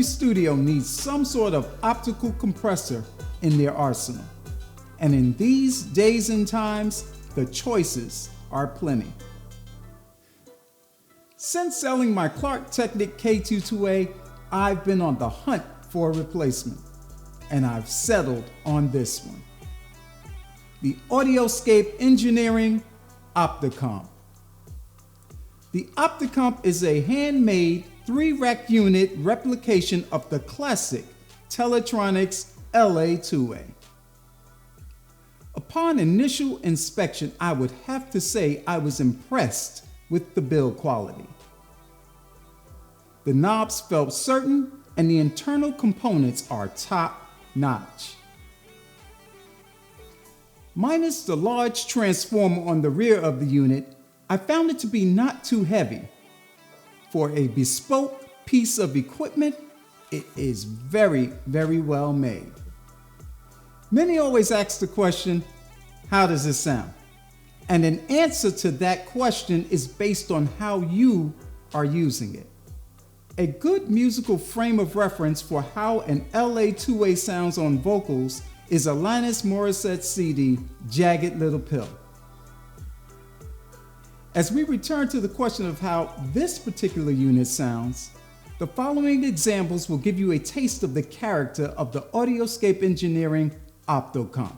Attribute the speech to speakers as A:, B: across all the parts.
A: studio needs some sort of optical compressor in their arsenal. And in these days and times, the choices are plenty. Since selling my Clark Technic K22A, I've been on the hunt for a replacement, and I've settled on this one. The Audioscape Engineering Optical. The Optical is a handmade 3-rack unit replication of the classic Teletronics LA2A. Upon initial inspection, I would have to say I was impressed with the build quality. The knobs felt certain and the internal components are top-notch. Minus the large transformer on the rear of the unit, I found it to be not too heavy. For a bespoke piece of equipment, it is very, very well made. Many always ask the question, how does it sound? And an answer to that question is based on how you are using it. A good musical frame of reference for how an LA2A sounds on vocals is Alanis Morissette's CD, Jagged Little Pill. As we return to the question of how this particular unit sounds, the following examples will give you a taste of the character of the Audioscape Engineering Optical.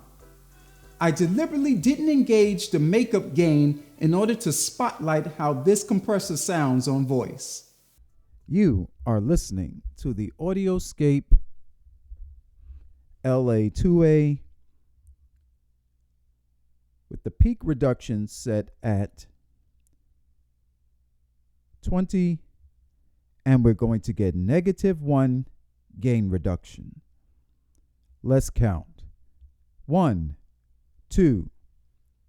A: I deliberately didn't engage the makeup gain in order to spotlight how this compressor sounds on voice. You are listening to the Audioscape LA2A with the peak reduction set at 20, and we're going to get -1 gain reduction. Let's count. 1, 2,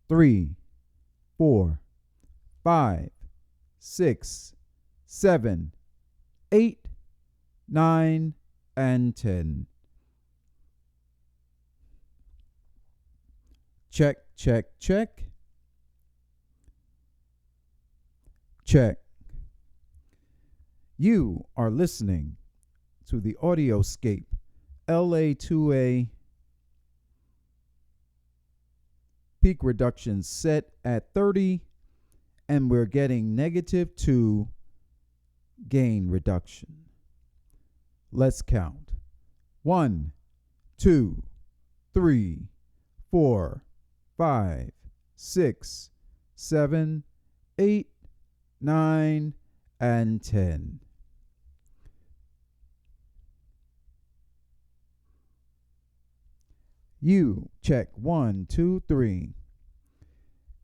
A: 3, 4, 5, 6, 7, 8, 9, and 10. Check, check, check. Check. You are listening to the Audioscape LA2A peak reduction set at 30, and we're getting -2 gain reduction. Let's count. 1, 2, 3, 4, 5, 6, 7, 8, 9, and 10. You check 1, 2, 3.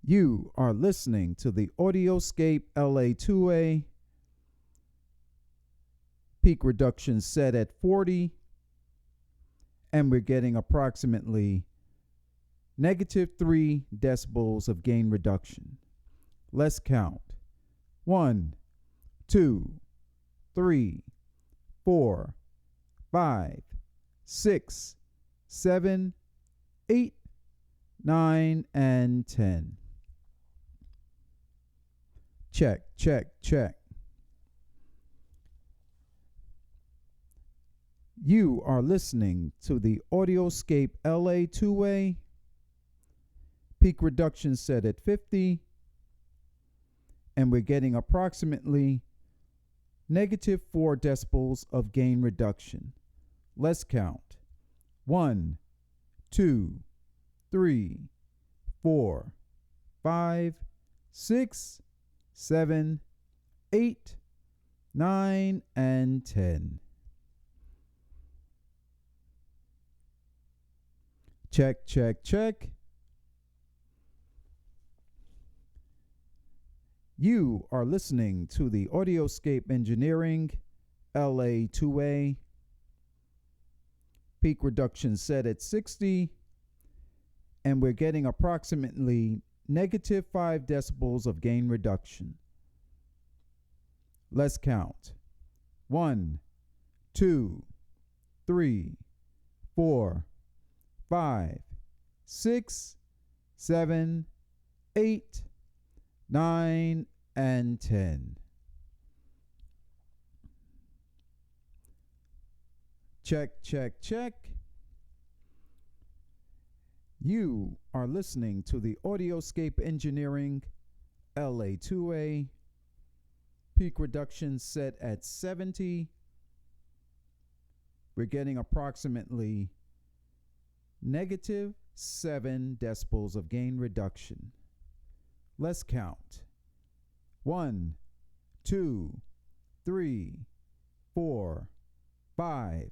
A: You are listening to the Audioscape LA2A peak reduction set at 40, and we're getting approximately -3 decibels of gain reduction. Let's count. 1, 2, 3, 4, 5, 6, 7, 8, 9, and 10. Check, check, check. You are listening to the Audioscape LA2A peak reduction set at 50, and we're getting approximately -4 decibels of gain reduction. Let's count. 1, 2, 3, 4, 5, 6, 7, 8, 9, and 10. Check, check, check. You are listening to the Audioscape Engineering LA2A peak reduction set at 60, and we're getting approximately -5 decibels of gain reduction. Let's count. 1, 2, 3, 4, 5, 6, 7, 8, 9, and 10. Check, check, check. You are listening to the Audioscape Engineering LA2A peak reduction set at 70. We're getting approximately -7 decibels of gain reduction. Let's count. 1, 2, 3, 4, 5,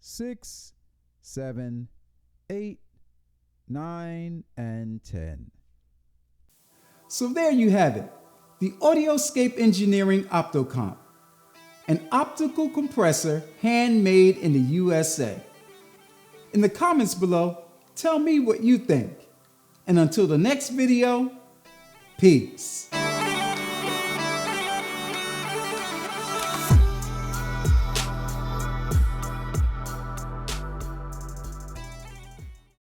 A: 6, 7, 8, 9, and 10. So there you have it, the Audioscape Engineering Opto, an optical compressor handmade in the USA. In the comments below, tell me what you think. And until the next video, peace.